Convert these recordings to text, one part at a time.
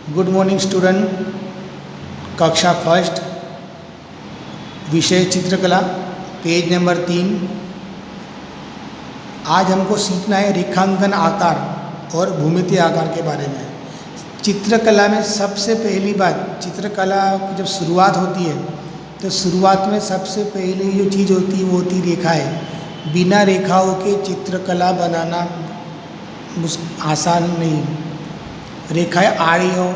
Good morning student. कक्षा first, विषय चित्रकला, पेज नंबर 3। आज हमको सीखना है रेखांकन आकार और भूमितीय आकार के बारे में। चित्रकला में सबसे पहली बात, चित्रकला की जब शुरुआत होती है तो शुरुआत में सबसे पहली जो चीज़ होती है वो होती है रेखाएँ। बिना रेखाओं के चित्रकला बनाना आसान नहीं। रेखाएँ आड़ी हो,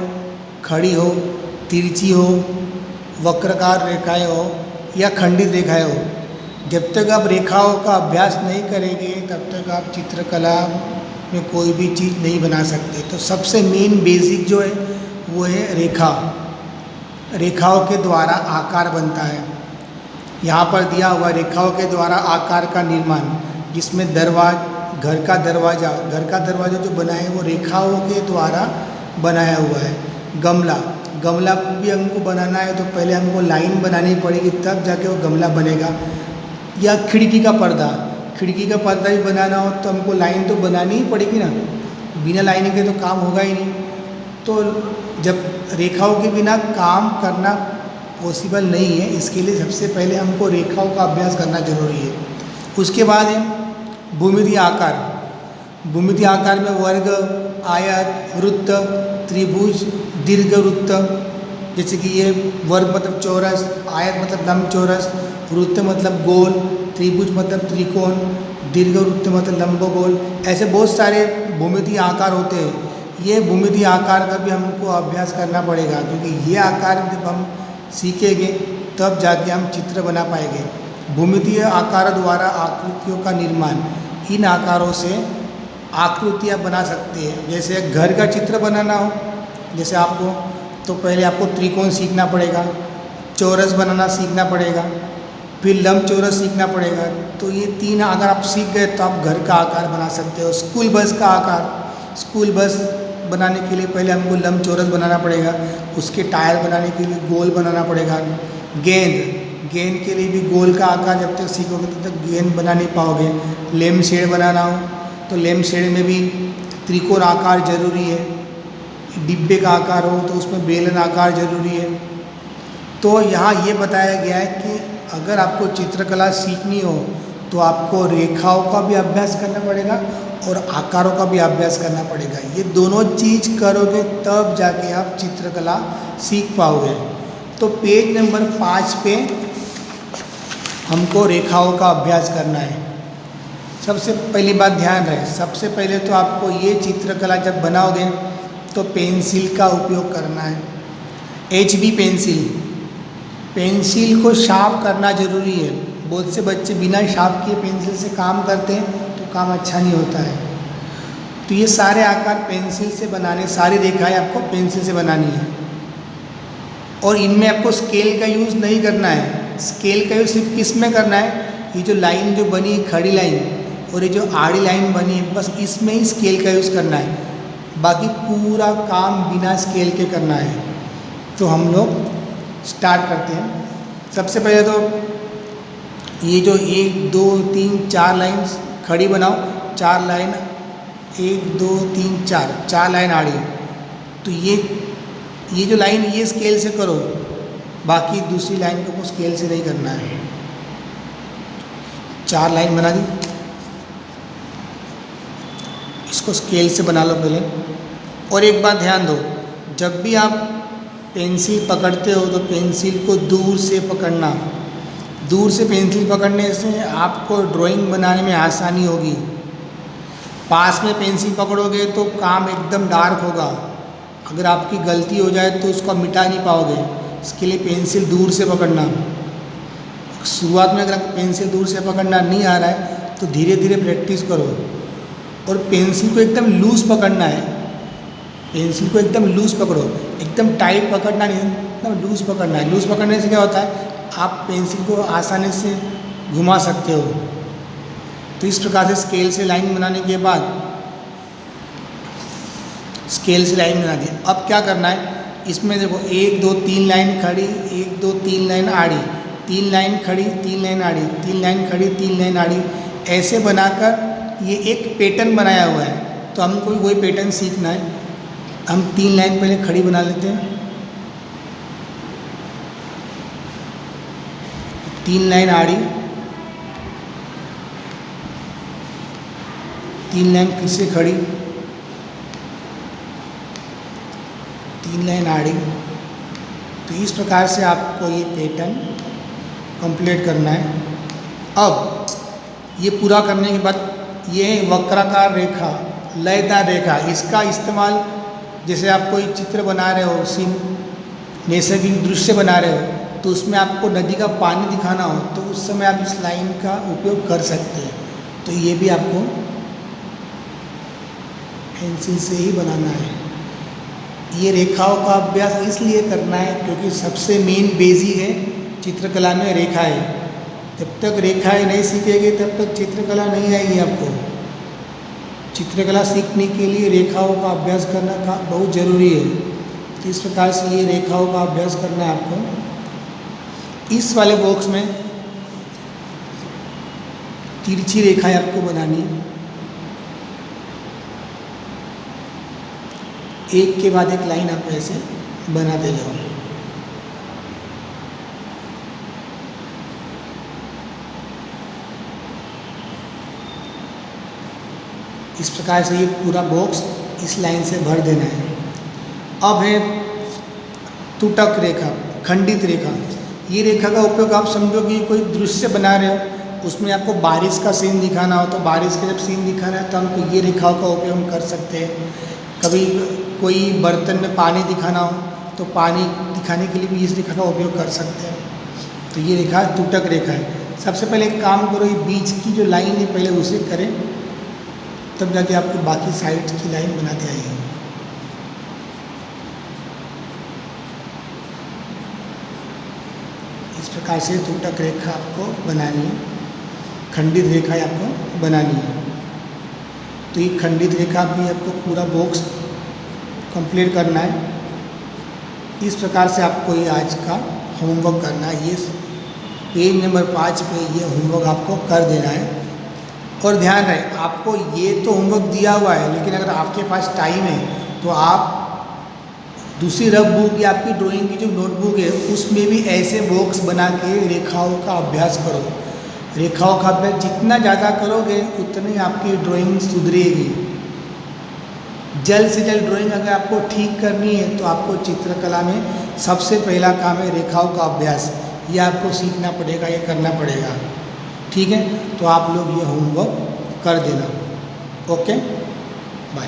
खड़ी हो, तिरछी हो, वक्रकार रेखाएँ हो या खंडित रेखाएँ हो, जब तक आप रेखाओं का अभ्यास नहीं करेंगे तब तक आप चित्रकला में कोई भी चीज़ नहीं बना सकते। तो सबसे मेन बेसिक जो है वो है रेखा। रेखाओं के द्वारा आकार बनता है। यहाँ पर दिया हुआ रेखाओं के द्वारा आकार का निर्माण, जिसमें घर का दरवाज़ा जो बना है वो रेखाओं के द्वारा बनाया हुआ है। गमला भी हमको बनाना है तो पहले हमको लाइन बनानी पड़ेगी, तब जाके वो गमला बनेगा। या खिड़की का पर्दा भी बनाना हो तो हमको लाइन तो बनानी ही पड़ेगी ना, बिना लाइन के तो काम होगा ही नहीं। तो जब रेखाओं के बिना काम करना पॉसिबल नहीं है, इसके लिए सबसे पहले हमको रेखाओं का अभ्यास करना जरूरी है। उसके बाद है भूमितीय आकार। भूमितीय आकार में वर्ग, आयत, वृत्त, त्रिभुज, दीर्घवृत्त। जैसे कि ये वर्ग मतलब चौरस, आयत मतलब लंबचौरस, वृत्त मतलब गोल, त्रिभुज मतलब त्रिकोण, दीर्घवृत्त मतलब लंबगोल। ऐसे बहुत सारे भूमितीय आकार होते हैं। ये भूमितीय आकार का भी हमको अभ्यास करना पड़ेगा, क्योंकि ये आकार जब हम सीखेंगे तब जाके हम चित्र बना पाएंगे। भूमितीय आकार द्वारा आकृतियों का निर्माण। इन आकारों से आकृतियाँ बना सकते हैं। जैसे घर का चित्र बनाना हो जैसे आपको, तो पहले आपको त्रिकोण सीखना पड़ेगा, चौरस बनाना सीखना पड़ेगा, फिर लंबचौरस सीखना पड़ेगा। तो ये 3 अगर आप सीख गए तो आप घर का आकार बना सकते हो। स्कूल बस का आकार, स्कूल बस बनाने के लिए पहले हमको लंबचौरस बनाना पड़ेगा, उसके टायर बनाने के लिए गोल बनाना पड़ेगा। गेंद के लिए भी गोल का आकार जब तक सीखोगे तब तक गेंद बना नहीं पाओगे। लैंप शेड बनाना हो तो लैंप शेड में भी त्रिकोण आकार जरूरी है। डिब्बे का आकार हो तो उसमें बेलन आकार जरूरी है। तो यहाँ ये बताया गया है कि अगर आपको चित्रकला सीखनी हो तो आपको रेखाओं का भी अभ्यास करना पड़ेगा और आकारों का भी अभ्यास करना पड़ेगा। ये दोनों चीज़ करोगे तब जाके आप चित्रकला सीख पाओगे। तो पेज नंबर 5 पे हमको रेखाओं का अभ्यास करना है। सबसे पहली बात ध्यान रहे, सबसे पहले तो आपको ये चित्रकला जब बनाओगे तो पेंसिल का उपयोग करना है। HB पेंसिल को शार्प करना ज़रूरी है। बहुत से बच्चे बिना शार्प किए पेंसिल से काम करते हैं तो काम अच्छा नहीं होता है। तो ये सारे आकार पेंसिल से बनाने, सारी रेखाएं आपको पेंसिल से बनानी है। और इनमें आपको स्केल का यूज़ नहीं करना है। स्केल का यूज़ सिर्फ किस में करना है, ये जो लाइन जो बनी है खड़ी लाइन और ये जो आड़ी लाइन बनी है, बस इसमें ही स्केल का यूज़ करना है। बाकी पूरा काम बिना स्केल के करना है। तो हम लोग स्टार्ट करते हैं। सबसे पहले तो ये जो 1 2 3 4 लाइन खड़ी बनाओ, 4 लाइन 1 2 3 4 लाइन आड़ी। तो ये जो लाइन ये स्केल से करो, बाकी दूसरी लाइन को स्केल से नहीं करना है। 4 लाइन बना दी, इसको स्केल से बना लो पहले। और एक बात ध्यान दो, जब भी आप पेंसिल पकड़ते हो तो पेंसिल को दूर से पकड़ना। दूर से पेंसिल पकड़ने से आपको ड्राइंग बनाने में आसानी होगी। पास में पेंसिल पकड़ोगे तो काम एकदम डार्क होगा। अगर आपकी गलती हो जाए तो उसको मिटा नहीं पाओगे। इसके लिए पेंसिल दूर से पकड़ना। शुरुआत में अगर पेंसिल दूर से पकड़ना नहीं आ रहा है तो धीरे धीरे प्रैक्टिस करो। और पेंसिल को एकदम लूज़ पकड़ना है। पेंसिल को एकदम लूज़ पकड़ो, एकदम टाइट पकड़ना नहीं, एकदम लूज़ पकड़ना है। लूज़ पकड़ने से क्या होता है, आप पेंसिल को आसानी से घुमा सकते हो। तो इस प्रकार से स्केल से लाइन बनाने के बाद स्केल से लाइन बना दी। अब क्या करना है, इसमें देखो 1 2 3 लाइन खड़ी, 1 2 3 लाइन आड़ी, 3 लाइन खड़ी, 3 लाइन आड़ी, 3 लाइन खड़ी, 3 लाइन आड़ी, ऐसे बनाकर ये एक पैटर्न बनाया हुआ है। तो हमको वही पैटर्न सीखना है। हम 3 लाइन पहले खड़ी बना लेते हैं। 3 लाइन आड़ी, 3 लाइन फिर से खड़ी, 3 लाइन आड़ी। तो इस प्रकार से आपको ये पैटर्न कंप्लीट करना है। अब ये पूरा करने के बाद ये वक्राकार रेखा, लयदार रेखा, इसका इस्तेमाल जैसे आप कोई चित्र बना रहे हो, सीन नैसर्गिक दृश्य बना रहे हो, तो उसमें आपको नदी का पानी दिखाना हो तो उस समय आप इस लाइन का उपयोग कर सकते हैं। तो ये भी आपको पेंसिल से ही बनाना है। ये रेखाओं का अभ्यास इसलिए करना है क्योंकि सबसे मेन बेसिक है चित्रकला में रेखाएं। जब तक रेखाएं नहीं सीखेंगे तब तक चित्रकला नहीं आएगी आपको। चित्रकला सीखने के लिए रेखाओं का अभ्यास करना का बहुत ज़रूरी है। तो इस प्रकार से ये रेखाओं का अभ्यास करना है आपको। इस वाले बॉक्स में तिरछी रेखाएं आपको बनानी है, एक के बाद एक लाइन आप ऐसे बनाते जाओ। इस प्रकार से ये पूरा बॉक्स इस लाइन से भर देना है। अब है तुटक रेखा, खंडित रेखा। ये रेखा का उपयोग आप समझो कि कोई दृश्य बना रहे हो, उसमें आपको बारिश का सीन दिखाना हो तो बारिश का जब सीन दिखाना है तो हमको ये रेखाओं का उपयोग हम कर सकते हैं। कभी कोई बर्तन में पानी दिखाना हो तो पानी दिखाने के लिए भी इस रेखा का उपयोग कर सकते हैं। तो ये रेखा तुटक रेखा है। सबसे पहले एक काम करो, ये बीच की जो लाइन है पहले उसे करें, तब जाके आपको बाकी साइड की लाइन बनाते आएगी। इस प्रकार से तुटक रेखा आपको बनानी है, खंडित रेखा आपको बनानी है। तो ये खंडित रेखा भी आपको पूरा बॉक्स कंप्लीट करना है। इस प्रकार से आपको ये आज का होमवर्क करना है। ये पेज नंबर 5 पे ये होमवर्क आपको कर देना है। और ध्यान रहे, आपको ये तो होमवर्क दिया हुआ है, लेकिन अगर आपके पास टाइम है तो आप दूसरी रफ बुक या आपकी ड्राइंग की जो नोटबुक है उसमें भी ऐसे बॉक्स बना के रेखाओं का अभ्यास करो। रेखाओं का अभ्यास जितना ज़्यादा करोगे उतनी आपकी ड्राइंग सुधरेगी। जल्द से जल्द ड्राइंग अगर आपको ठीक करनी है तो आपको चित्रकला में सबसे पहला काम है रेखाओं का अभ्यास। ये आपको सीखना पड़ेगा, ये करना पड़ेगा। ठीक है, तो आप लोग ये होमवर्क कर देना। Okay, bye.